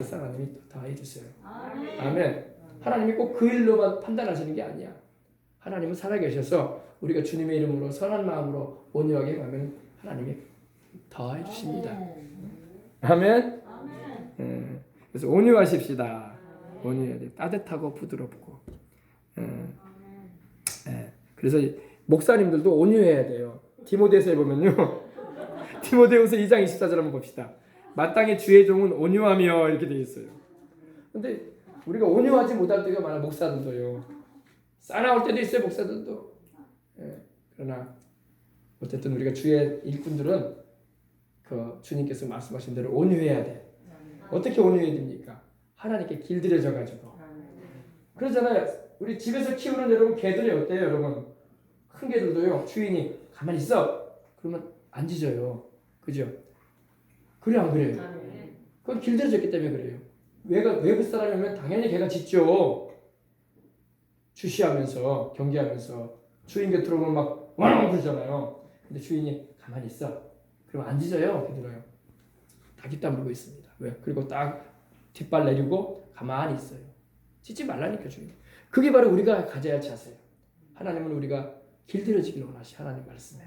하나님이 다 해주세요. 아멘. 하나님이 꼭 그 일로만 판단하시는 게 아니야. 하나님은 살아계셔서 우리가 주님의 이름으로 선한 마음으로 온유하게 가면 하나님이 다 해주십니다. 아멘. 그래서 온유하십시다. 온유해야 돼. 따뜻하고 부드럽고. 그래서 목사님들도 온유해야 돼요. 디모데서에 보면요. 디모데후서 2장 24절 한번 봅시다. 마땅히 주의 종은 온유하며 이렇게 되어 있어요. 근데 우리가 온유하지 못할 때가 많아. 목사들도요. 싸나울 때도 있어요. 목사들도. 그러나 어쨌든 우리가 주의 일꾼들은 그 주님께서 말씀하신 대로 온유해야 돼. 어떻게 온유해야 됩니까? 하나님께 길들여져 가지고. 그러잖아요. 우리 집에서 키우는 여러분 개들이 어때요, 여러분? 큰 개들도요. 주인이 가만히 있어. 그러면 안 짖어요. 그죠? 그래 안 그래요? 그건 길들여졌기 때문에 그래요. 외국 사람이면 당연히 걔가 짖죠. 주시하면서 경계하면서 주인 곁으로 오면 막 왕 그러잖아요. 근데 주인이 가만히 있어. 그럼 안 짖어요. 걔들어요. 다 깃다 물고 있습니다. 왜? 그리고 딱 뒷발 내리고 가만히 있어요. 짖지 말라니까 주인. 그게 바로 우리가 가져야 할 자세예요. 하나님은 우리가 길들여지기를 원하시. 하나님 말씀에.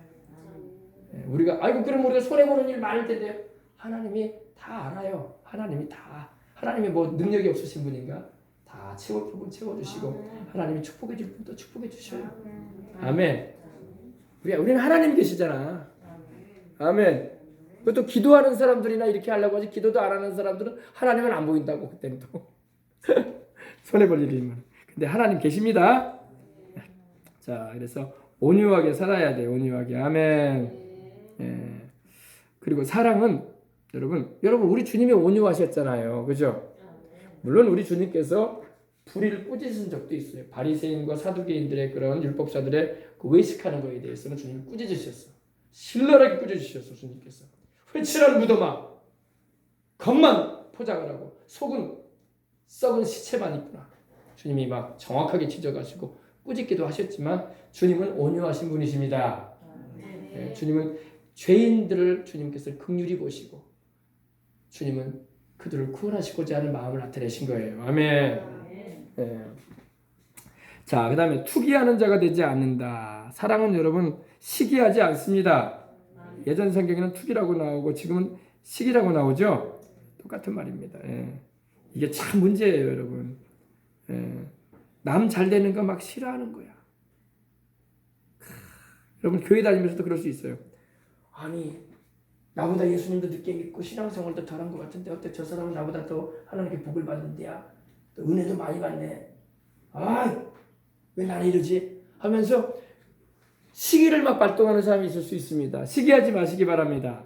우리가 아이고 그럼 우리가 손해 보는 일 많을 텐데요. 하나님이 다 알아요. 하나님이 뭐 능력이 없으신 분인가? 다 채울 부분 채워주시고 하나님이 축복해 줄 분도 축복해 주셔요. 아멘. 우리는 하나님 계시잖아. 아멘. 그것도 기도하는 사람들이나 이렇게 하려고 하지 기도도 안 하는 사람들은 하나님은 안 보인다고 그때는 또 손해 볼 일이면. 근데 하나님 계십니다. 자, 그래서 온유하게 살아야 돼. 온유하게. 아멘. 그리고 사랑은 여러분 우리 주님이 온유하셨잖아요. 그죠? 물론 우리 주님께서 불의를 꾸짖으신 적도 있어요. 바리새인과 사두개인들의 그런 율법사들의 그 외식하는 거에 대해서는 주님이 꾸짖으셨어. 신랄하게 꾸짖으셨어. 주님께서. 회칠한 무덤아 겉만 포장을 하고 속은 썩은 시체만 있구나. 주님이 막 정확하게 찢어가시고 꾸짖기도 하셨지만 주님은 온유하신 분이십니다. 주님은 죄인들을 주님께서 긍휼히 보시고 주님은 그들을 구원하시고자 하는 마음을 나타내신 거예요. 아멘. 자, 그 다음에 투기하는 자가 되지 않는다. 사랑은 여러분 시기하지 않습니다. 예전 성경에는 투기라고 나오고 지금은 시기라고 나오죠. 똑같은 말입니다. 이게 참 문제예요, 여러분. 남 잘 되는 거 막 싫어하는 거야. 여러분 교회 다니면서도 그럴 수 있어요. 아니 나보다 예수님도 늦게 믿고 신앙생활도 덜한 것 같은데 어때 저 사람은 나보다 더 하나님께 복을 받는데야 또 은혜도 많이 받네. 왜 나는 이러지? 하면서 시기를 막 발동하는 사람이 있을 수 있습니다. 시기하지 마시기 바랍니다.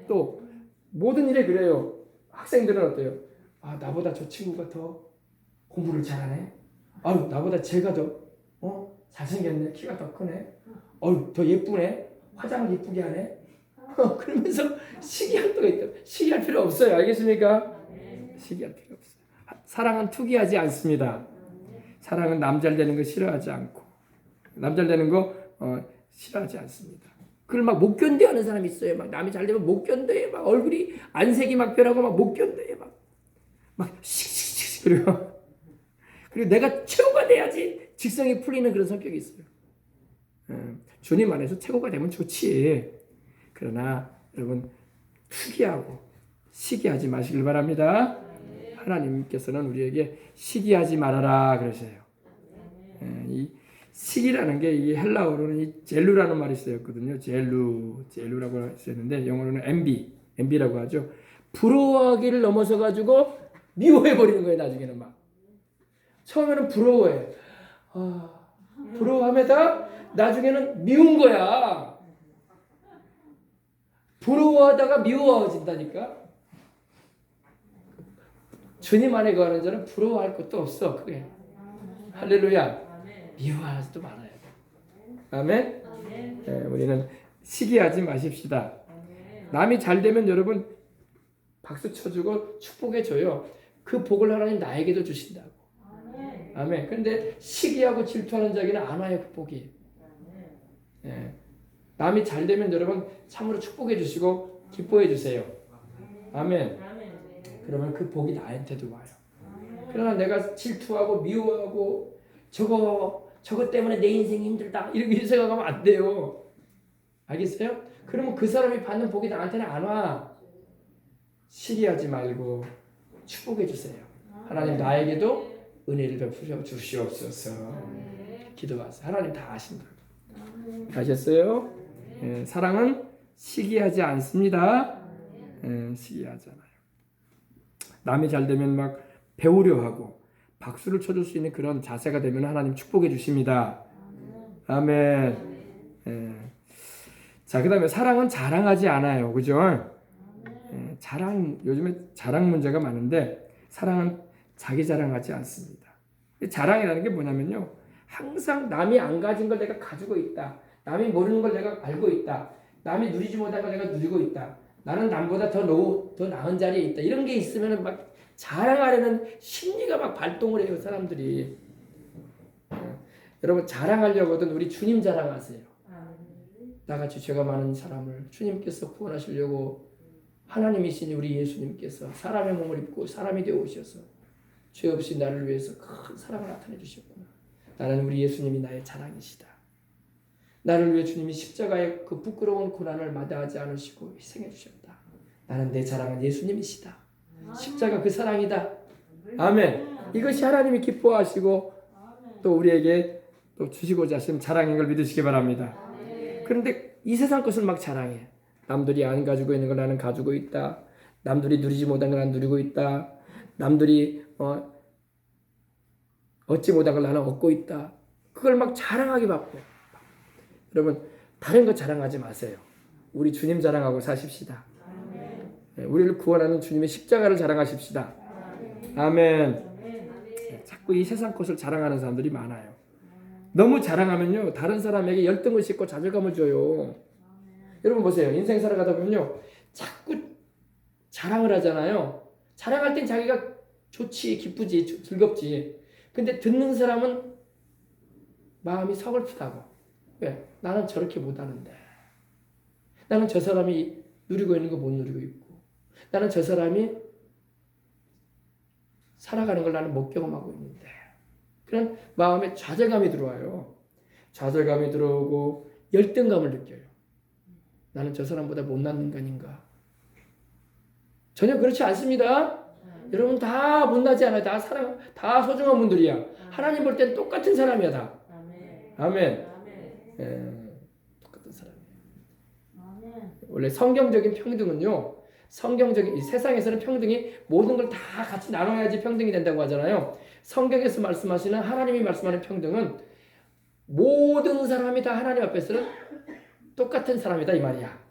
또 모든 일에 그래요. 학생들은 어때요? 나보다 저 친구가 더 공부를 잘하네. 나보다 쟤가 더 잘생겼네. 키가 더 크네. 더 예쁘네. 화장을 예쁘게 하네. 그러면서 시기할 때가 있다. 시기할 필요 없어요. 알겠습니까? 시기할 필요 없어요. 사랑은 투기하지 않습니다. 사랑은 남 잘 되는 거 싫어하지 않고 남 잘 되는 거 싫어하지 않습니다. 그걸 막 못 견뎌하는 사람이 있어요. 막 남이 잘 되면 못 견뎌해. 막 얼굴이 안색이 막 변하고 막 못 견뎌해. 막 씩씩씩 그리고 내가 최고가 돼야지 직성이 풀리는 그런 성격이 있어요. 주님 안에서 최고가 되면 좋지. 그러나 여러분 투기하고 시기하지 마시길 바랍니다. 하나님께서는 우리에게 시기하지 말아라 그러세요. 이 시기라는 게 이 헬라어로는 이 젤루라는 말이 쓰였거든요. 젤루라고 쓰였는데 영어로는 envy라고 하죠. 부러워하기를 넘어서 가지고 미워해 버리는 거예요. 나중에는 막 처음에는 부러워해. 부러워함에다 나중에는 미운 거야. 부러워하다가 미워진다니까. 주님 안에 거하는 자는 부러워할 것도 없어. 그게 할렐루야. 미워할 수도 많아야 돼. 아멘. 우리는 시기하지 마십시다. 남이 잘 되면 여러분 박수 쳐주고 축복해줘요. 그 복을 하나님 나에게도 주신다고. 아멘. 그런데 시기하고 질투하는 자에게는 안 와요. 그 복이. 남이 잘 되면 여러분 참으로 축복해 주시고 기뻐해 주세요. 아멘. 그러면 그 복이 나한테도 와요. 그러나 내가 질투하고 미워하고 저거 때문에 내 인생이 힘들다 이렇게 생각하면 안 돼요. 알겠어요? 그러면 그 사람이 받는 복이 나한테는 안 와. 시기하지 말고 축복해 주세요. 하나님 나에게도 은혜를 베풀어 주시옵소서. 기도하세요. 하나님 다 아신다고. 아셨어요? 예, 사랑은 시기하지 않습니다. 예, 시기하잖아요. 남이 잘 되면 막 배우려 하고 박수를 쳐줄 수 있는 그런 자세가 되면 하나님 축복해 주십니다. 아멘. 예. 자, 그 다음에 사랑은 자랑하지 않아요. 그죠? 예, 요즘에 자랑 문제가 많은데 사랑은 자기 자랑하지 않습니다. 자랑이라는 게 뭐냐면요. 항상 남이 안 가진 걸 내가 가지고 있다. 남이 모르는 걸 내가 알고 있다. 남이 누리지 못한 걸 내가 누리고 있다. 나는 남보다 더 나은 자리에 있다. 이런 게 있으면 막 자랑하려는 심리가 막 발동을 해요. 사람들이. 여러분 자랑하려거든 우리 주님 자랑하세요. 나같이 죄가 많은 사람을 주님께서 구원하시려고 하나님이신 우리 예수님께서 사람의 몸을 입고 사람이 되어 오셔서 죄 없이 나를 위해서 큰 사랑을 나타내 주셨구나. 나는 우리 예수님이 나의 자랑이시다. 나를 위해 주님이 십자가의 그 부끄러운 고난을 마다하지 않으시고 희생해 주셨다. 나는 내 자랑은 예수님이시다. 십자가 그 사랑이다. 아멘. 이것이 하나님이 기뻐하시고 또 우리에게 또 주시고자 하신 자랑인 걸 믿으시기 바랍니다. 그런데 이 세상 것을 막 자랑해. 남들이 안 가지고 있는 걸 나는 가지고 있다. 남들이 누리지 못한 걸 나는 누리고 있다. 남들이 얻지 못한 걸 나는 얻고 있다. 그걸 막 자랑하기 바빠. 여러분 다른 거 자랑하지 마세요. 우리 주님 자랑하고 사십시다. 우리를 구원하는 주님의 십자가를 자랑하십시다. 아멘. 자꾸 이 세상 것을 자랑하는 사람들이 많아요. 너무 자랑하면요 다른 사람에게 열등을 싣고 좌절감을 줘요. 여러분 보세요. 인생 살아가다 보면요 자꾸 자랑을 하잖아요. 자랑할 땐 자기가 좋지 기쁘지 즐겁지. 근데 듣는 사람은 마음이 서글프다고. 왜? 나는 저렇게 못하는데. 나는 저 사람이 누리고 있는 거 못 누리고 있고. 나는 저 사람이 살아가는 걸 나는 못 경험하고 있는데. 그런 마음에 좌절감이 들어와요. 좌절감이 들어오고 열등감을 느껴요. 나는 저 사람보다 못난 인간인가? 전혀 그렇지 않습니다. 여러분 다 못나지 않아요. 다 소중한 분들이야. 하나님 볼 땐 똑같은 사람이야 다. 아멘. 똑같은 사람이에요. 원래 성경적인 평등은요. 이 세상에서는 평등이 모든 걸 다 같이 나눠야지 평등이 된다고 하잖아요. 성경에서 말씀하시는 하나님이 말씀하는 평등은 모든 사람이 다 하나님 앞에서는 똑같은 사람이다 이 말이야.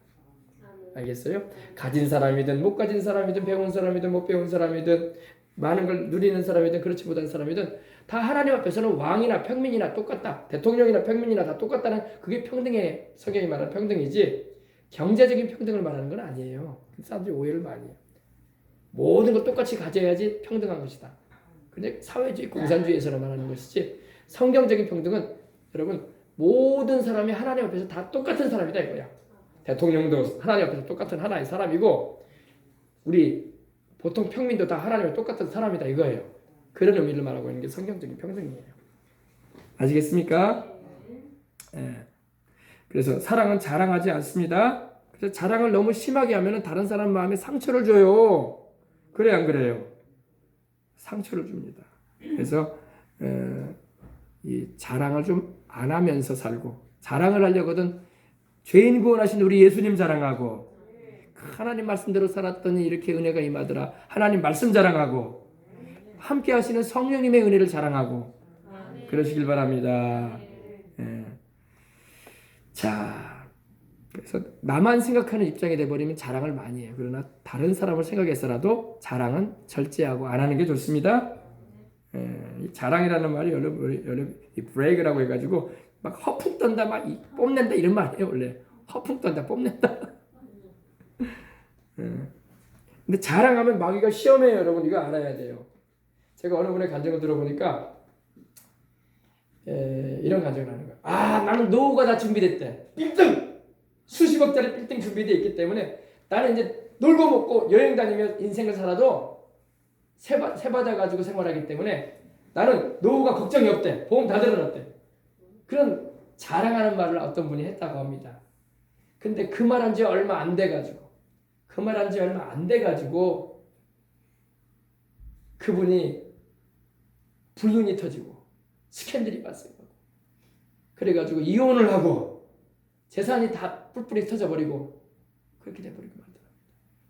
알겠어요? 가진 사람이든 못 가진 사람이든 배운 사람이든 못 배운 사람이든 많은 걸 누리는 사람이든 그렇지 못한 사람이든 다 하나님 앞에서는 왕이나 평민이나 똑같다. 대통령이나 평민이나 다 똑같다는 그게 평등의 성경이 말하는 평등이지 경제적인 평등을 말하는 건 아니에요. 사람들이 오해를 많이 해요. 모든 걸 똑같이 가져야지 평등한 것이다. 근데 사회주의 공산주의에서는 말하는 것이지 성경적인 평등은 여러분 모든 사람이 하나님 앞에서 다 똑같은 사람이다 이거야. 대통령도 하나님 앞에서 똑같은 하나의 사람이고 우리 보통 평민도 다 하나님 앞에 똑같은 사람이다 이거예요. 그런 의미를 말하고 있는 게 성경적인 평등이에요. 아시겠습니까? 그래서 사랑은 자랑하지 않습니다. 그래서 자랑을 너무 심하게 하면 다른 사람 마음에 상처를 줘요. 그래 안 그래요? 상처를 줍니다. 그래서 이 자랑을 좀 안 하면서 살고 자랑을 하려거든 죄인 구원하신 우리 예수님 자랑하고 하나님 말씀대로 살았더니 이렇게 은혜가 임하더라. 하나님 말씀 자랑하고 함께 하시는 성령님의 은혜를 자랑하고 그러시길 바랍니다. 자, 그래서 나만 생각하는 입장이 돼버리면 자랑을 많이 해요. 그러나 다른 사람을 생각해서라도 자랑은 절제하고 안 하는 게 좋습니다. 이 자랑이라는 말이 여러분 이 브레이크라고 해가지고 막 허풍 떤다, 막 뽐낸다 이런 말이에요. 원래 허풍 떤다, 뽐낸다. 근데 자랑하면 마귀가 시험해요. 여러분 이거 알아야 돼요. 제가 어느 분의 간증을 들어보니까 이런 간증을 하는 거예요. 나는 노후가 다 준비됐대. 빌딩! 수십억짜리 빌딩 준비되어 있기 때문에 나는 이제 놀고 먹고 여행 다니며 인생을 살아도 세 받아가지고 생활하기 때문에 나는 노후가 걱정이 없대. 보험 다 들어놨대. 그런 자랑하는 말을 어떤 분이 했다고 합니다. 근데 그 말한 지 얼마 안 돼가지고 그분이 불륜이 터지고 스캔들이 발생하고 그래가지고 이혼을 하고 재산이 다 뿔뿔이 터져버리고 그렇게 돼버리고 만들어요.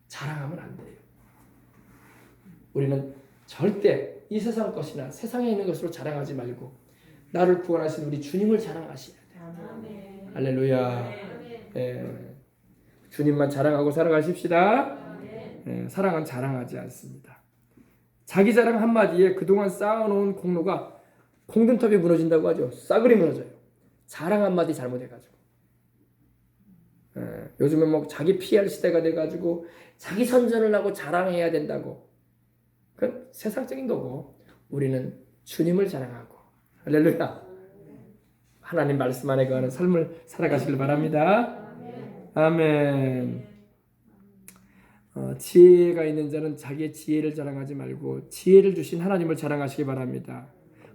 자랑하면 안 돼요. 우리는 절대 이 세상 것이나 세상에 있는 것으로 자랑하지 말고 나를 구원하신 우리 주님을 자랑하셔야 돼요. 할렐루야. 주님만 자랑하고 살아가십시다. 사랑은 자랑하지 않습니다. 자기 자랑 한마디에 그동안 쌓아놓은 공로가 공든탑이 무너진다고 하죠. 싸그리 무너져요. 자랑 한마디 잘못해가지고. 요즘은 뭐 자기 PR 시대가 돼가지고 자기 선전을 하고 자랑해야 된다고. 그건 세상적인 거고 우리는 주님을 자랑하고 할렐루야. 하나님 말씀 안에 거하는 삶을 살아가시길 바랍니다. 아멘. 지혜가 있는 자는 자기의 지혜를 자랑하지 말고 지혜를 주신 하나님을 자랑하시기 바랍니다.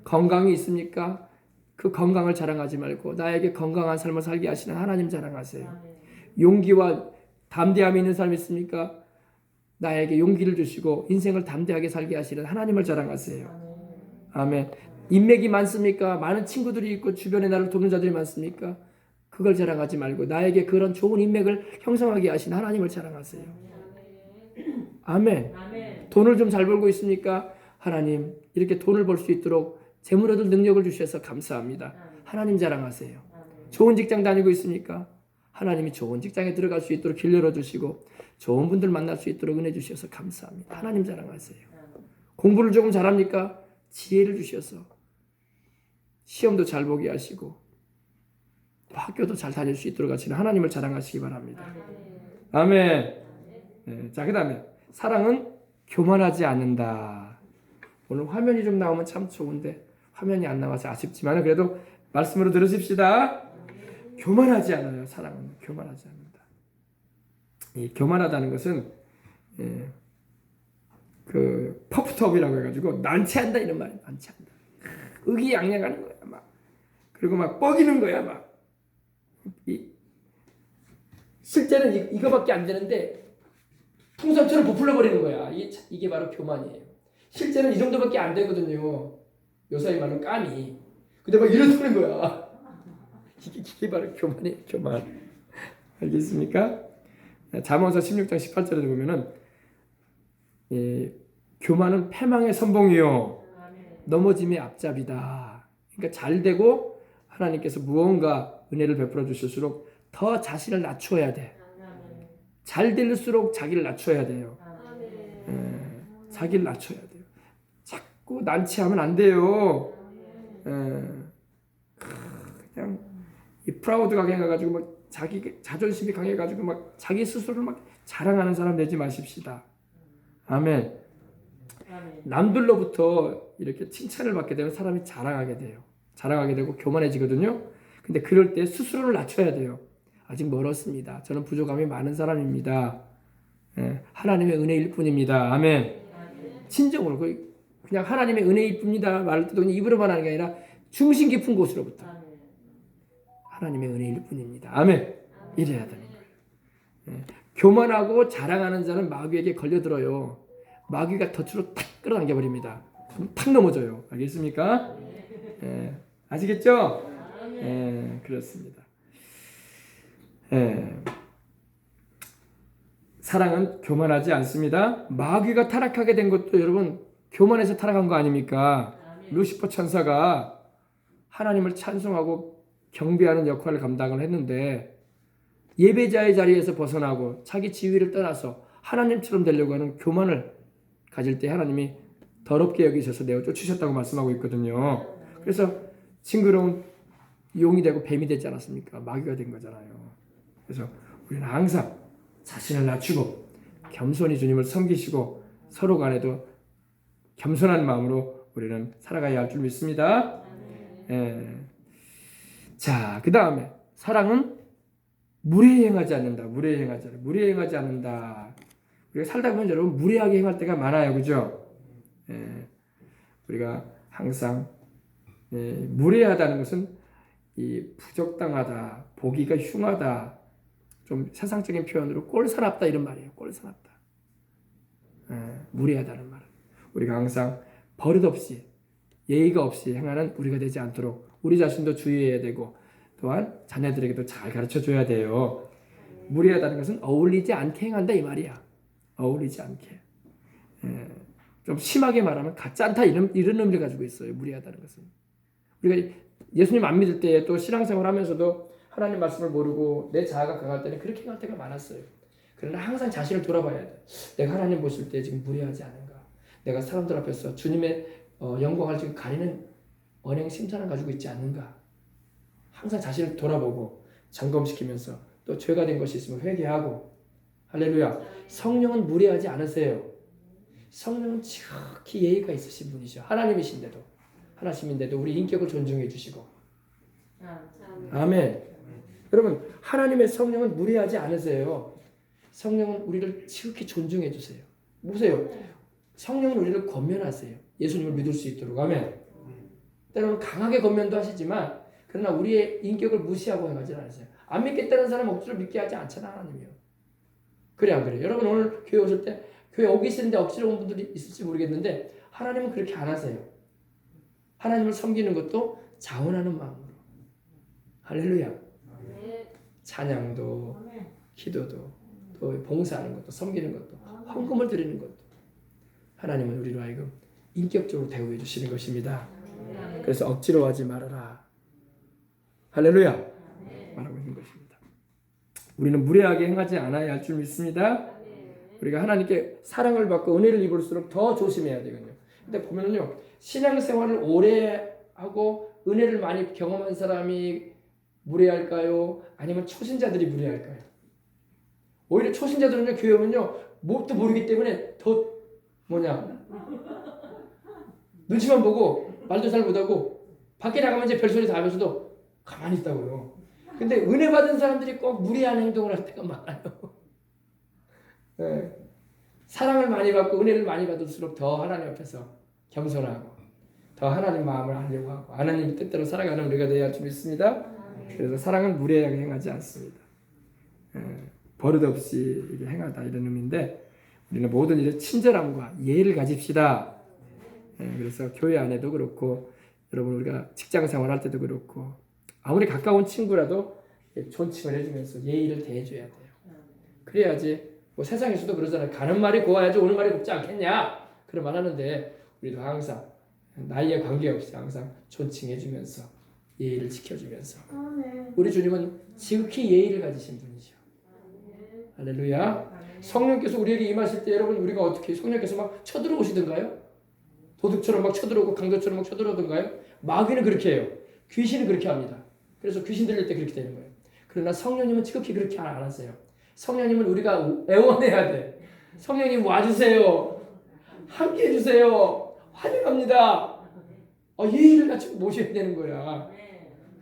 건강이 있습니까? 그 건강을 자랑하지 말고 나에게 건강한 삶을 살게 하시는 하나님 자랑하세요. 용기와 담대함이 있는 삶이 있습니까? 나에게 용기를 주시고 인생을 담대하게 살게 하시는 하나님을 자랑하세요. 아멘. 인맥이 많습니까? 많은 친구들이 있고 주변에 나를 돕는 자들이 많습니까? 그걸 자랑하지 말고 나에게 그런 좋은 인맥을 형성하게 하신 하나님을 자랑하세요. 아멘. 돈을 좀 잘 벌고 있습니까? 하나님 이렇게 돈을 벌 수 있도록 재물 얻을 능력을 주셔서 감사합니다. 하나님 자랑하세요. 좋은 직장 다니고 있습니까? 하나님이 좋은 직장에 들어갈 수 있도록 길 열어주시고 좋은 분들 만날 수 있도록 은혜 주셔서 감사합니다. 하나님 자랑하세요. 공부를 조금 잘합니까? 지혜를 주셔서 시험도 잘 보게 하시고 학교도 잘 다닐 수 있도록 하시는 하나님을 자랑하시기 바랍니다. 아멘. 자, 그 다음에 사랑은 교만하지 않는다. 오늘 화면이 좀 나오면 참 좋은데 화면이 안 나와서 아쉽지만 그래도 말씀으로 들으십시다. 교만하지 않아요. 사랑은 교만하지 않는다. 이 교만하다는 것은 그 퍼프트업이라고 해가지고 난치한다 이런 말이에요. 난치한다. 의기양양하는 거야 막. 그리고 막 뻐기는 거야 막. 실제는 이거밖에 안 되는데 풍선처럼 부풀러 버리는 거야. 이게 바로 교만이에요. 실제는 이 정도밖에 안 되거든요. 요사이 말로 까미. 근데 막 이러는 거야. 이게 바로 교만이에요. 교만. 알겠습니까? 잠언서 16장 18절에 보면은 교만은 패망의 선봉이요 넘어짐의 앞잡이다. 그러니까 잘 되고 하나님께서 무언가 은혜를 베풀어 주실수록 더 자신을 낮춰야 돼. 잘 될수록 자기를 낮춰야 돼요. 자기를 낮춰야 돼요. 자꾸 난치하면 안 돼요. 그냥 이 프라우드가 강해가지고 막 자기 자존심이 강해가지고 막 자기 스스로를 막 자랑하는 사람 되지 마십시다. 아멘. 남들로부터 이렇게 칭찬을 받게 되면 사람이 자랑하게 돼요. 자랑하게 되고 교만해지거든요. 근데 그럴 때 스스로를 낮춰야 돼요. 아직 멀었습니다. 저는 부족함이 많은 사람입니다. 하나님의 은혜일 뿐입니다. 아멘. 진정으로 그냥 하나님의 은혜일 뿐이다 말할 때도 그냥 입으로만 하는 게 아니라 중심 깊은 곳으로부터 하나님의 은혜일 뿐입니다. 아멘. 이래야 되는 거예요. 교만하고 자랑하는 자는 마귀에게 걸려들어요. 마귀가 덫으로 탁 끌어당겨버립니다. 그럼 탁 넘어져요. 알겠습니까? 아시겠죠? 그렇습니다. 사랑은 교만하지 않습니다. 마귀가 타락하게 된 것도 여러분 교만해서 타락한 거 아닙니까? 루시퍼 천사가 하나님을 찬송하고 경배하는 역할을 감당을 했는데 예배자의 자리에서 벗어나고 자기 지위를 떠나서 하나님처럼 되려고 하는 교만을 가질 때 하나님이 더럽게 여기셔서 내어 쫓으셨다고 말씀하고 있거든요. 그래서 징그러운 용이 되고 뱀이 되지 않았습니까? 마귀가 된 거잖아요. 그래서 우리는 항상 자신을 낮추고 겸손히 주님을 섬기시고 서로 간에도 겸손한 마음으로 우리는 살아가야 할 줄 믿습니다. 자, 그 다음에 사랑은 무례히 행하지 않는다. 무례히 행하지 않는다. 우리가 살다 보면 여러분 무례하게 행할 때가 많아요. 그죠? 우리가 항상 무례하다는 것은 이 부적당하다, 보기가 흉하다, 좀 세상적인 표현으로 꼴사납다 이런 말이에요. 꼴사납다. 무례하다는 말은 우리가 항상 버릇없이 예의가 없이 행하는 우리가 되지 않도록 우리 자신도 주의해야 되고 또한 자녀들에게도 잘 가르쳐줘야 돼요. 무례하다는 것은 어울리지 않게 행한다 이 말이야. 어울리지 않게. 좀 심하게 말하면 가짜 않다 이런 의미를 가지고 있어요. 무례하다는 것은. 우리가 예수님 안 믿을 때 또 신앙생활 하면서도 하나님 말씀을 모르고 내 자아가 강할 때는 그렇게 할 때가 많았어요. 그러나 항상 자신을 돌아봐야 돼. 내가 하나님 보실 때 지금 무례하지 않은가? 내가 사람들 앞에서 주님의 영광을 지금 가리는 언행 심산을 가지고 있지 않는가? 항상 자신을 돌아보고 점검시키면서 또 죄가 된 것이 있으면 회개하고 할렐루야. 성령은 무례하지 않으세요. 성령은 지극히 예의가 있으신 분이죠. 하나님인데도 우리 인격을 존중해 주시고 아멘. 여러분 하나님의 성령은 무례하지 않으세요. 성령은 우리를 지극히 존중해 주세요. 보세요. 성령은 우리를 권면하세요. 예수님을 믿을 수 있도록 아멘. 때로는 강하게 권면도 하시지만 그러나 우리의 인격을 무시하고 행하지 않으세요. 안 믿겠다는 사람 억지로 믿게 하지 않잖아 하나님이요. 그래 안 그래? 여러분 오늘 교회 오실 때 교회 오기 싫은데 억지로 온 분들이 있을지 모르겠는데 하나님은 그렇게 안 하세요. 하나님을 섬기는 것도 자원하는 마음으로. 할렐루야. 찬양도 기도도 또 봉사하는 것도 섬기는 것도 헌금을 드리는 것도 하나님은 우리로 하여금 인격적으로 대우해 주시는 것입니다. 그래서 억지로 하지 말아라. 할렐루야. 말하고 있는 것입니다. 우리는 무례하게 행하지 않아야 할 줄 믿습니다. 우리가 하나님께 사랑을 받고 은혜를 입을수록 더 조심해야 되거든요. 근데 보면은요, 신앙생활을 오래 하고 은혜를 많이 경험한 사람이 무례할까요? 아니면 초신자들이 무례할까요? 오히려 초신자들은요, 교회 오면요, 뭣도 모르기 때문에 더 눈치만 보고 말도 잘 못하고 밖에 나가면 이제 별소리 다 하면서도 가만히 있다고요. 근데 은혜 받은 사람들이 꼭 무례한 행동을 할 때가 많아요. 네. 사랑을 많이 받고 은혜를 많이 받을수록 더 하나님 앞에서 겸손하고 더 하나님 마음을 알려고 하고 하나님 뜻대로 살아가는 우리가 되어야 할 줄 믿습니다. 그래서 사랑은 무례하게 행하지 않습니다. 버릇없이 이렇게 행하다 이런 의미인데 우리는 모든 일에 친절함과 예의를 가집시다. 그래서 교회 안에도 그렇고 여러분 우리가 직장 생활할 때도 그렇고 아무리 가까운 친구라도 존칭을 해주면서 예의를 대해줘야 돼요. 그래야지 뭐 세상에서도 그러잖아요. 가는 말이 고와야지 오는 말이 곱지 않겠냐 그런 말 하는데 우리도 항상 나이에 관계없이 항상 존칭해주면서 예의를 지켜주면서 우리 주님은 지극히 예의를 가지신 분이죠. 할렐루야. 성령께서 우리에게 임하실 때 여러분 우리가 어떻게 성령께서 막 쳐들어오시던가요? 도둑처럼 막 쳐들어오고 강도처럼 막 쳐들어오던가요? 마귀는 그렇게 해요. 귀신은 그렇게 합니다. 그래서 귀신 들릴 때 그렇게 되는 거예요. 그러나 성령님은 지극히 그렇게 안 하세요. 성령님은 우리가 애원해야 돼. 성령님 와주세요. 함께 해주세요. 환영합니다. 예의를 갖추고 모셔야 되는 거야.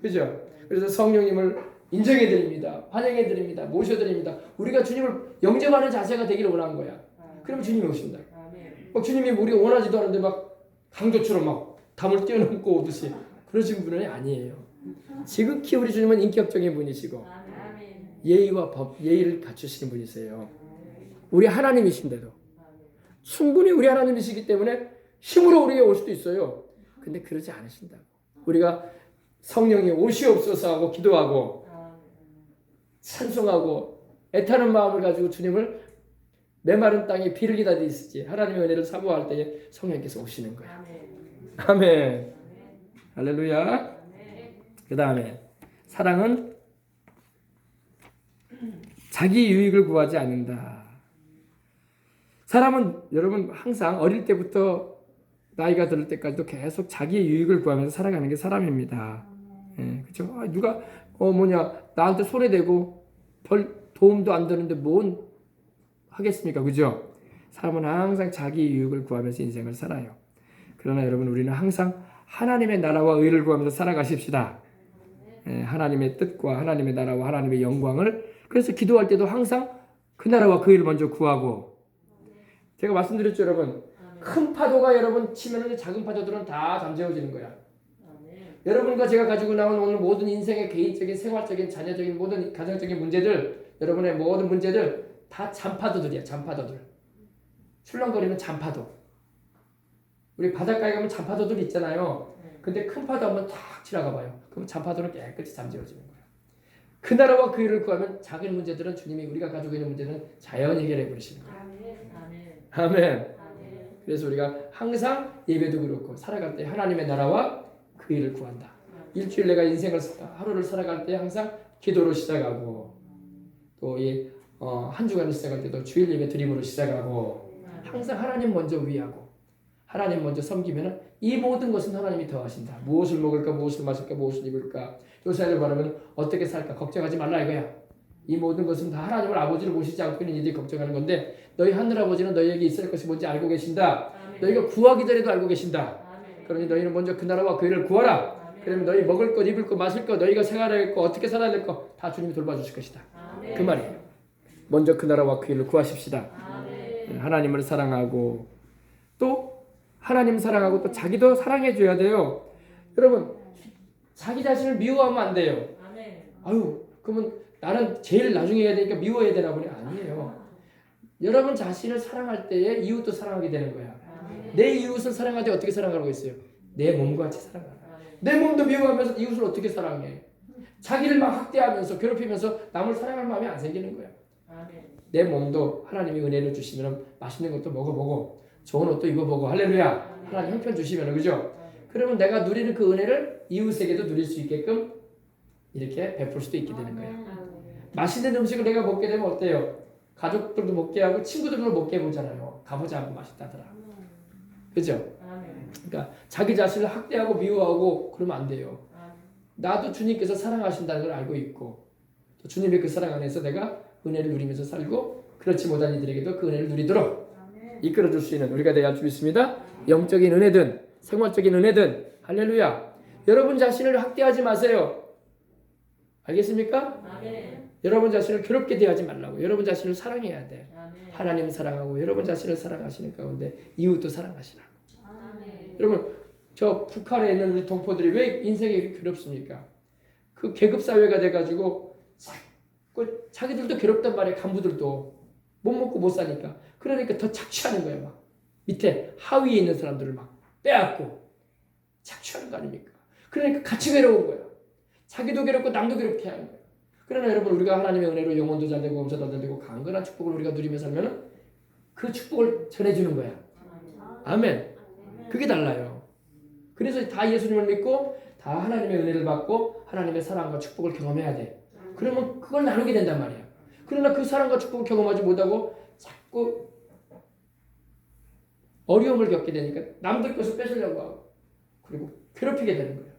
그죠? 그래서 성령님을 인정해드립니다. 환영해드립니다. 모셔드립니다. 우리가 주님을 영접하는 자세가 되기를 원하는 거야. 그러면 주님이 오신다. 막 주님이 우리가 원하지도 않은데 막 강도처럼 막 담을 뛰어넘고 오듯이 그러신 분은 아니에요. 지극히 우리 주님은 인격적인 분이시고 예의와 예의를 갖추시는 분이세요. 우리 하나님이신데도 충분히 우리 하나님이시기 때문에 힘으로 우리에게 올 수도 있어요. 근데 그러지 않으신다고. 우리가 성령이 오시옵소서 하고 기도하고 찬송하고 애타는 마음을 가지고 주님을 메마른 땅에 비를 기다리시지 하나님의 은혜를 사모할 때에 성령께서 오시는 거야. 아멘. 할렐루야. 그 다음에 사랑은 자기 유익을 구하지 않는다. 사람은 여러분 항상 어릴 때부터 나이가 들 때까지도 계속 자기의 유익을 구하면서 살아가는 게 사람입니다. 그렇죠? 누가 나한테 손해대고 별 도움도 안 되는데 뭔 하겠습니까? 그죠? 사람은 항상 자기 유익을 구하면서 인생을 살아요. 그러나 여러분 우리는 항상 하나님의 나라와 의를 구하면서 살아가십시다. 하나님의 뜻과 하나님의 나라와 하나님의 영광을 그래서 기도할 때도 항상 그 나라와 그 의를 먼저 구하고 제가 말씀드렸죠 여러분 큰 파도가 여러분 치면은 작은 파도들은 다 잠재워지는 거야. 여러분과 제가 가지고 나온 오늘 모든 인생의 개인적인 생활적인 자녀적인 모든 가정적인 문제들 여러분의 모든 문제들 다 잔파도들이야. 잔파도들. 출렁거리는 잔파도. 우리 바닷가에 가면 잔파도들 있잖아요. 근데 큰 파도 한번 탁 지나가 봐요. 그럼 잔파도는 깨끗이 잠재워지는 거예요. 그 나라와 그 일을 구하면 작은 문제들은 주님이 우리가 가지고 있는 문제는 자연히 해결해 버리시는 거예요. 아멘. 그래서 우리가 항상 예배도 그렇고 살아갈 때 하나님의 나라와 그 일을 구한다. 일주일 내가 인생을 하루를 살아갈 때 항상 기도로 시작하고 또 한 주간을 시작할 때도 주일 예배 드림으로 시작하고 항상 하나님 먼저 위하고 하나님 먼저 섬기면은 이 모든 것은 하나님이 더하신다. 무엇을 먹을까, 무엇을 마실까, 무엇을 입을까, 요새를 바라면 어떻게 살까 걱정하지 말라 이거야. 이 모든 것은 다 하나님을 아버지를 모시지 않고 있는 이들이 걱정하는 건데 너희 하늘 아버지는 너희에게 있을 것이 뭔지 알고 계신다. 너희가 구하기 전에도 알고 계신다. 그러니 너희는 먼저 그 나라와 그 일을 구하라. 그러면 너희 먹을 것, 입을 것, 마실 것, 너희가 생활할 것, 어떻게 살아야 될 것 다 주님이 돌봐주실 것이다. 그 말이에요. 먼저 그 나라와 그 일을 구하십시다. 하나님을 사랑하고 또 하나님 사랑하고 또 자기도 사랑해 줘야 돼요. 여러분 자기 자신을 미워하면 안 돼요. 아유 그러면 나는 제일 나중에 해야 되니까 미워해야 되나 보니 아니에요. 여러분 자신을 사랑할 때에 이웃도 사랑하게 되는 거야. 내 이웃을 사랑할 때 어떻게 사랑하라고 했어요? 내 몸과 같이 사랑하라. 내 몸도 미워하면서 이웃을 어떻게 사랑해? 자기를 막 학대하면서 괴롭히면서 남을 사랑할 마음이 안 생기는 거야. 내 몸도 하나님이 은혜를 주시면 맛있는 것도 먹어보고 좋은 옷도 입어보고 할렐루야. 하나님 형편 주시면 그죠? 그러면 내가 누리는 그 은혜를 이웃에게도 누릴 수 있게끔 이렇게 베풀 수도 있게 되는 거야. 맛있는 음식을 내가 먹게 되면 어때요? 가족들도 먹게 하고 친구들도 먹게 해보잖아요. 가보자 하고 맛있다더라. 그죠? 그러니까 자기 자신을 학대하고 미워하고 그러면 안 돼요. 나도 주님께서 사랑하신다는 걸 알고 있고 또 주님의 그 사랑 안에서 내가 은혜를 누리면서 살고 그렇지 못한 이들에게도 그 은혜를 누리도록 이끌어줄 수 있는 우리가 되어야 할 줄 믿습니다. 영적인 은혜든 생활적인 은혜든 할렐루야. 여러분 자신을 학대하지 마세요. 알겠습니까? 여러분 자신을 괴롭게 대하지 말라고. 여러분 자신을 사랑해야 돼. 하나님 사랑하고 여러분 자신을 사랑하시는 가운데 이웃도 사랑하시라고. 여러분 저 북한에 있는 우리 동포들이 왜 인생이 괴롭습니까? 그 계급 사회가 돼가지고 자기들도 괴롭단 말이에요. 간부들도 못 먹고 못 사니까. 그러니까 더 착취하는 거예요. 막 밑에 하위에 있는 사람들을 막 빼앗고 착취하는 거 아닙니까? 그러니까 같이 괴로운 거예요. 자기도 괴롭고 남도 괴롭게 하는 거예요. 그러나 여러분 우리가 하나님의 은혜로 영혼도 잘 되고 몸도 잘 되고 강건한 축복을 우리가 누리며 살면 그 축복을 전해주는 거야. 아멘. 그게 달라요. 그래서 다 예수님을 믿고 다 하나님의 은혜를 받고 하나님의 사랑과 축복을 경험해야 돼. 그러면 그걸 나누게 된단 말이야. 그러나 그 사랑과 축복을 경험하지 못하고 자꾸 어려움을 겪게 되니까 남들 것을 뺏으려고 하고 그리고 괴롭히게 되는 거예요.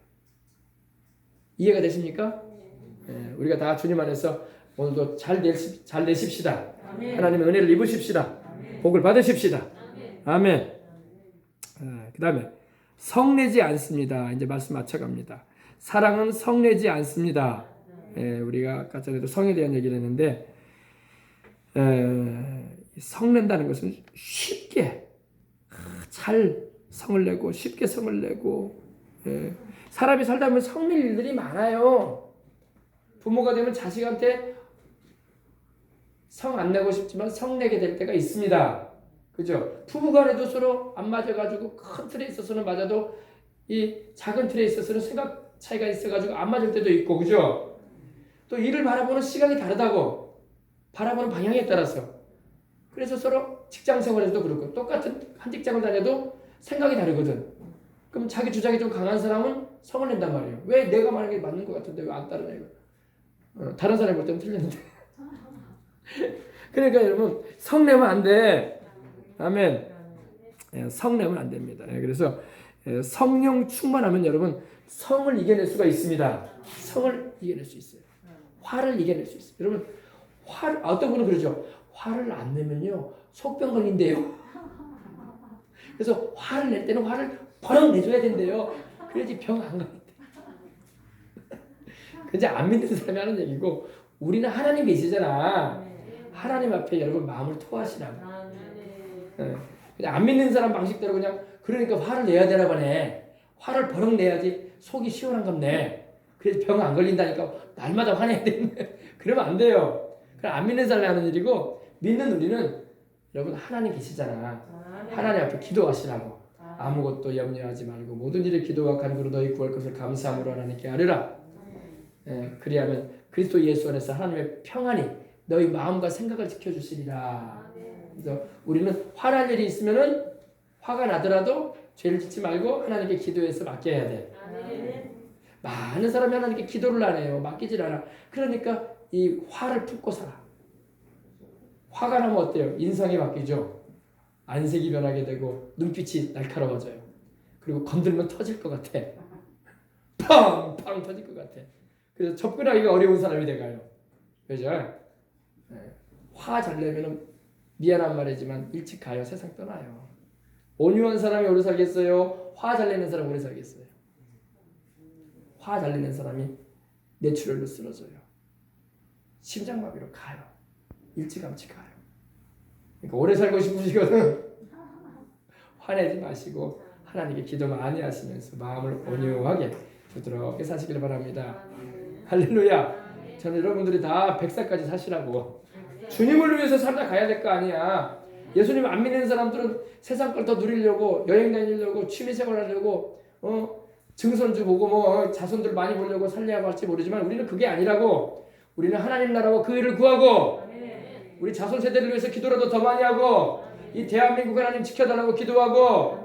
이해가 되십니까? 네, 우리가 다 주님 안에서 오늘도 잘 내십시다. 하나님의 은혜를 입으십시다. 복을 받으십시다. 아멘. 그 다음에 성내지 않습니다. 이제 말씀 맞춰갑니다. 사랑은 성내지 않습니다. 우리가 아까 전에도 성에 대한 얘기를 했는데 성낸다는 것은 쉽게 잘 성을 내고 쉽게 성을 내고 사람이 살다 보면 성낼 일들이 많아요. 부모가 되면 자식한테 성 안 내고 싶지만 성 내게 될 때가 있습니다. 그죠? 부부간에도 서로 안 맞아가지고 큰 틀에 있어서는 맞아도 이 작은 틀에 있어서는 생각 차이가 있어가지고 안 맞을 때도 있고 그죠? 또 일을 바라보는 시각이 다르다고 바라보는 방향에 따라서 그래서 서로 직장 생활에서도 그렇고 똑같은 한 직장을 다녀도 생각이 다르거든. 그럼 자기 주장이 좀 강한 사람은 성을 낸단 말이에요. 왜 내가 말하는 게 맞는 것 같은데 왜 안 따르냐 이거. 다른 사람이 볼 때는 틀렸는데. 그러니까 여러분 성내면 안 돼. 아멘. 성내면 안 됩니다. 그래서 성령 충만하면 여러분 성을 이겨낼 수가 있습니다. 성을 이겨낼 수 있어요. 화를 이겨낼 수 있어요. 여러분 어떤 분은 그러죠. 화를 안 내면요 속병 걸린대요. 그래서 화를 낼 때는 화를 버럭 내줘야 된대요. 그래야지 병 안 걸린대. 근데 안 믿는 사람이 하는 얘기고 우리는 하나님 계시잖아. 하나님 앞에 여러분 마음을 토하시라고. 근데 안 믿는 사람 방식대로 그냥 그러니까 화를 내야 되나 보네. 화를 버럭 내야지 속이 시원한갑네. 그래서 병 안 걸린다니까 날마다 화내야 되는데 그러면 안 돼요. 그럼 안 믿는 사람이 하는 일이고 믿는 우리는 여러분 하나님 계시잖아. 하나님 앞에 기도하시라고. 아무것도 염려하지 말고 모든 일에 기도와 간구로 너희 구할 것을 감사함으로 하나님께 아뢰라. 그리하면 그리스도 예수 안에서 하나님의 평안이 너희 마음과 생각을 지켜주시리라. 그래서 우리는 화날 일이 있으면은 화가 나더라도 죄를 짓지 말고 하나님께 기도해서 맡겨야 돼. 많은 사람이 하나님께 기도를 안 해요. 맡기질 않아. 그러니까 이 화를 품고 살아. 화가 나면 어때요? 인상이 바뀌죠. 안색이 변하게 되고 눈빛이 날카로워져요. 그리고 건들면 터질 것 같아. 팡 터질 것 같아. 그래서 접근하기가 어려운 사람이 돼가요. 그죠? 화 잘 내면 미안한 말이지만 일찍 가요. 세상 떠나요. 온유한 사람이 오래 살겠어요? 화 잘 내는 사람이 오래 살겠어요? 화 잘 내는 사람이 뇌출혈로 쓰러져요. 심장마비로 가요. 일찌감치 가요. 그러니까 오래 살고 싶으시거든 화내지 마시고 하나님께 기도 많이 하시면서 마음을 온유하게 부드럽게 사시길 바랍니다. 할렐루야. 저는 여러분들이 다 100살까지 사시라고. 주님을 위해서 살다 가야 될 거 아니야. 예수님 안 믿는 사람들은 세상 걸 더 누리려고 여행 다니려고 취미생활 하려고 증손주 보고 자손들 많이 보려고 살려고 할지 모르지만 우리는 그게 아니라고. 우리는 하나님 나라와 그 일을 구하고 우리 자손 세대를 위해서 기도라도 더 많이 하고 이 대한민국 하나님 지켜달라고 기도하고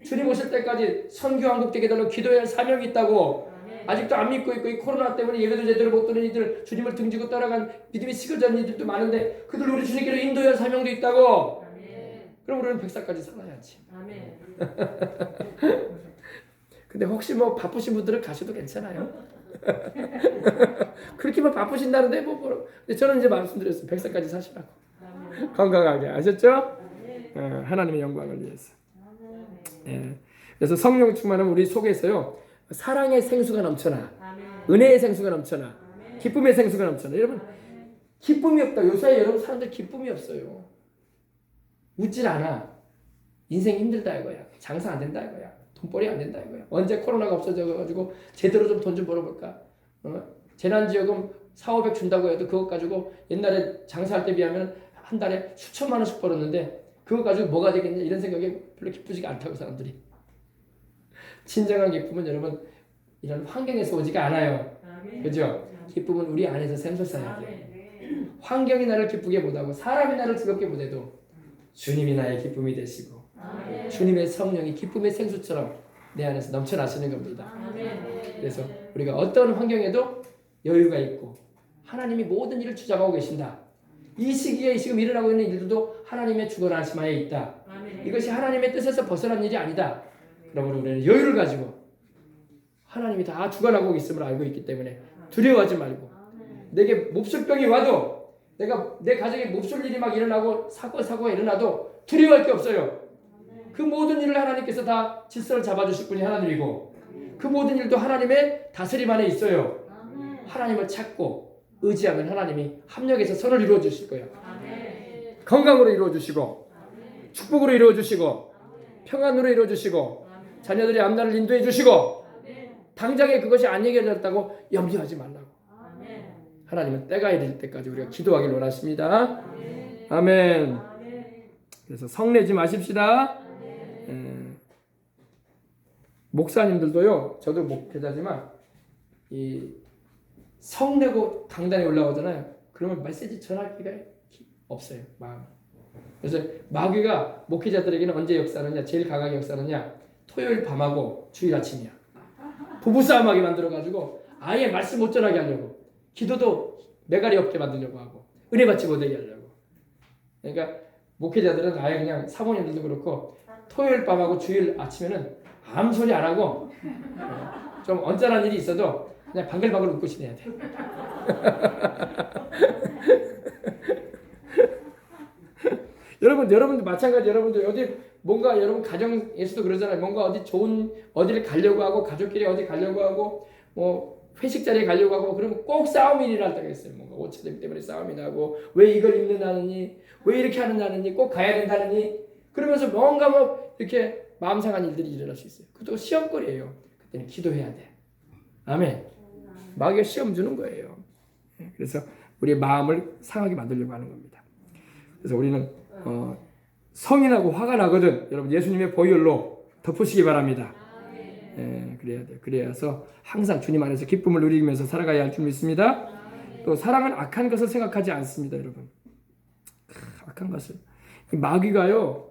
주님 오실 때까지 선교 한국되게 달라고 기도해야 할 사명이 있다고. 아직도 안 믿고 있고 이 코로나 때문에 예배도 제대로 못 드는 이들, 주님을 등지고 따라간 믿음이 식어진 이들도 많은데 그들 우리 주님께로 인도해야 할 사명도 있다고. 그럼 우리는 100살까지 살아야지. 근데 혹시 뭐 바쁘신 분들은 가셔도 괜찮아요. 그렇게 뭐 바쁘신다는데 근데 저는 이제 말씀드렸어요. 100살까지 사시라고. 건강하게. 아셨죠? 하나님의 영광을 위해서. 그래서 성령 충만은 우리 속에서요. 사랑의 생수가 넘쳐나. 은혜의 생수가 넘쳐나. 기쁨의 생수가 넘쳐나. 여러분 기쁨이 없다. 요새 여러분 사람들 기쁨이 없어요. 웃질 않아. 인생 힘들다 이거야. 장사 안 된다 이거야. 돈벌이 안 된다 이거야. 언제 코로나가 없어져가지고 제대로 좀 돈 좀 벌어볼까. 재난지원금 4,500 준다고 해도 그것 가지고 옛날에 장사할 때 비하면 한 달에 수천만 원씩 벌었는데 그거 가지고 뭐가 되겠냐 이런 생각이 별로 기쁘지가 않다고 사람들이. 진정한 기쁨은 여러분 이런 환경에서 오지가 않아요. 그죠? 기쁨은 우리 안에서 샘솟아야 돼요. 환경이 나를 기쁘게 못하고 사람이 나를 즐겁게 못해도 주님이 나의 기쁨이 되시고 주님의 성령이 기쁨의 생수처럼 내 안에서 넘쳐나시는 겁니다. 그래서 우리가 어떤 환경에도 여유가 있고 하나님이 모든 일을 주장하고 계신다. 이 시기에 지금 일어나고 있는 일들도 하나님의 주관하심하에 있다. 이것이 하나님의 뜻에서 벗어난 일이 아니다. 그러므로 우리는 여유를 가지고 하나님이 다 주관하고 있음을 알고 있기 때문에 두려워하지 말고 내게 몹쓸병이 와도 내가 내 가정에 몹쓸 일이 막 일어나고 사고가 일어나도 두려워할 게 없어요. 그 모든 일을 하나님께서 다 질서를 잡아주실 분이 하나님이고 그 모든 일도 하나님의 다스림 안에 있어요. 하나님을 찾고 의지하면 하나님이 합력해서 선을 이루어 주실 거예요. 건강으로 이루어 주시고 축복으로 이루어 주시고 평안으로 이루어 주시고 자녀들의 앞날을 인도해 주시고 당장에 그것이 안 해결됐다고 염려하지 말라고. 하나님은 때가 이를 때까지 우리가 기도하길 원하십니다. 아멘. 그래서 성내지 마십시다. 목사님들도요. 저도 목회자지만 이 성내고 강단에 올라오잖아요. 그러면 메시지 전할 기가 없어요. 마음. 그래서 마귀가 목회자들에게는 언제 역사하느냐? 제일 강하게 역사하느냐? 토요일 밤하고 주일 아침이야. 부부싸움하게 만들어가지고 아예 말씀 못 전하게 하려고. 기도도 매가리 없게 만들려고 하고 은혜 받지 못하게 하려고. 그러니까 목회자들은 아예 그냥 사모님들도 그렇고 토요일 밤하고 주일 아침에는 아무 소리 안 하고 좀 언짢은 일이 있어도 그냥 방글방글 웃고 지내야 돼. 여러분도 마찬가지. 여러분들 어디 뭔가 여러분 가정에서도 그러잖아요. 뭔가 어디 좋은 어디를 가려고 하고 가족끼리 어디 가려고 하고 뭐 회식 자리에 가려고 하고 그러면 꼭 싸움이 일어날 때가 있어요. 뭔가 옷차림 때문에 싸움이 나고 왜 이걸 입는다느니 왜 이렇게 하느냐느니 꼭 가야 된다느니 그러면서 뭔가 뭐 이렇게 마음 상한 일들이 일어날 수 있어요. 그것도 시험거리예요. 그때는 기도해야 돼. 아멘. 마귀가 시험 주는 거예요. 그래서 우리의 마음을 상하게 만들려고 하는 겁니다. 그래서 우리는 성이 나고 화가 나거든. 여러분 예수님의 보혈로 덮으시기 바랍니다. 그래야 돼요. 그래서 항상 주님 안에서 기쁨을 누리면서 살아가야 할 줄 믿습니다. 또 사랑은 악한 것을 생각하지 않습니다, 여러분. 악한 것을. 마귀가요,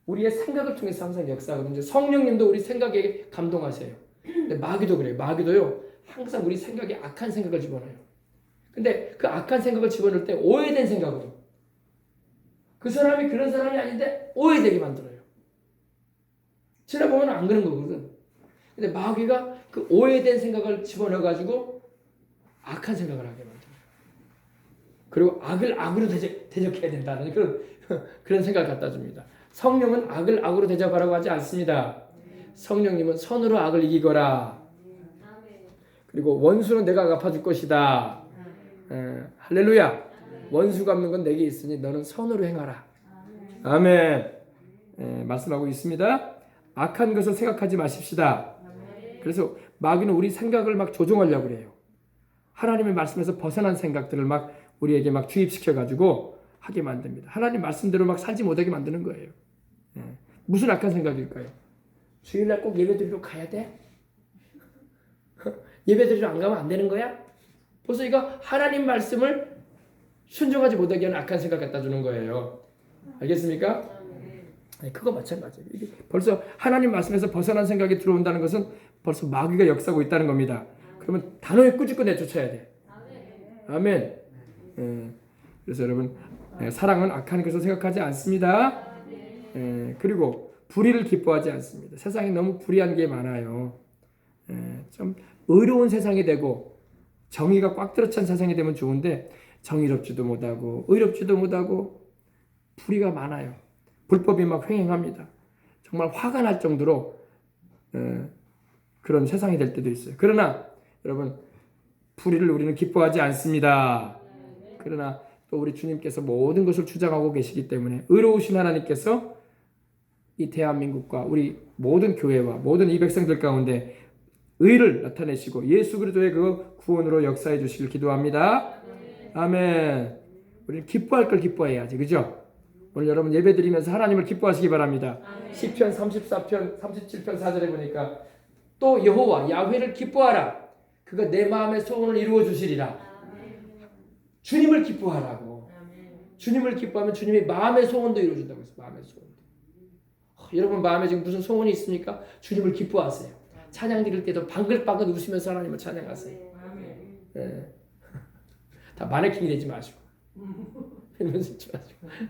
우리의 생각을 통해서 항상 역사하거든요. 성령님도 우리 생각에 감동하세요. 근데 마귀도 그래요. 마귀도요, 항상 우리 생각에 악한 생각을 집어넣어요. 근데 그 악한 생각을 집어넣을 때 오해된 생각으로. 그 사람이 그런 사람이 아닌데 오해되게 만들어요. 지나보면 안 그런 거거든. 근데 마귀가 그 오해된 생각을 집어넣어가지고 악한 생각을 하게 만들어요. 그리고 악을 악으로 대적해야 된다는 그런 생각을 갖다 줍니다. 성령은 악을 악으로 대적하라고 하지 않습니다. 성령님은 선으로 악을 이기거라. 그리고 원수는 내가 갚아줄 것이다. 할렐루야. 원수 갚는 건 내게 있으니 너는 선으로 행하라. 아멘. 말씀하고 있습니다. 악한 것을 생각하지 마십시다. 그래서 마귀는 우리 생각을 막 조종하려고 그래요. 하나님의 말씀에서 벗어난 생각들을 막 우리에게 막 주입시켜가지고 하게 만듭니다. 하나님 말씀대로 막 살지 못하게 만드는 거예요. 무슨 악한 생각일까요? 주일날 꼭 예배드리러 가야 돼? 예배드리러 안 가면 안 되는 거야? 벌써 이거 하나님 말씀을 순종하지 못하게 하는 악한 생각 갖다 주는 거예요. 알겠습니까? 그거 마찬가지예요. 이게 벌써 하나님 말씀에서 벗어난 생각이 들어온다는 것은 벌써 마귀가 역사하고 있다는 겁니다. 그러면 단호히 꾸짖고 내쫓아야 돼. 아멘. 그래서 여러분, 사랑은 악한 것을 생각하지 않습니다. 그리고 불의를 기뻐하지 않습니다. 세상에 너무 불의한 게 많아요. 좀 의로운 세상이 되고 정의가 꽉 들어찬 세상이 되면 좋은데 정의롭지도 못하고 의롭지도 못하고 불의가 많아요. 불법이 막 횡행합니다. 정말 화가 날 정도로 그런 세상이 될 때도 있어요. 그러나 여러분, 불의를 우리는 기뻐하지 않습니다. 그러나 또 우리 주님께서 모든 것을 주장하고 계시기 때문에 의로우신 하나님께서 이 대한민국과 우리 모든 교회와 모든 이 백성들 가운데 의를 나타내시고 예수 그리스도의 그 구원으로 역사해 주시길 기도합니다. 아멘. 우리는 기뻐할 걸 기뻐해야지, 그죠? 오늘 여러분 예배 드리면서 하나님을 기뻐하시기 바랍니다. 시편 34편 37편 4절에 보니까 또 여호와 야훼를 기뻐하라. 그가 내 마음의 소원을 이루어 주시리라. 주님을 기뻐하라고. 주님을 기뻐하면 주님이 마음의 소원도 이루어 준다고 했어요. 마음의 소원도. 여러분 마음에 지금 무슨 소원이 있습니까? 주님을 기뻐하세요. 찬양 드릴 때도 방글방글 웃으면서 하나님을 찬양하세요. 다 마네킹이 되지 마시고. 이러면서 있지 마시고.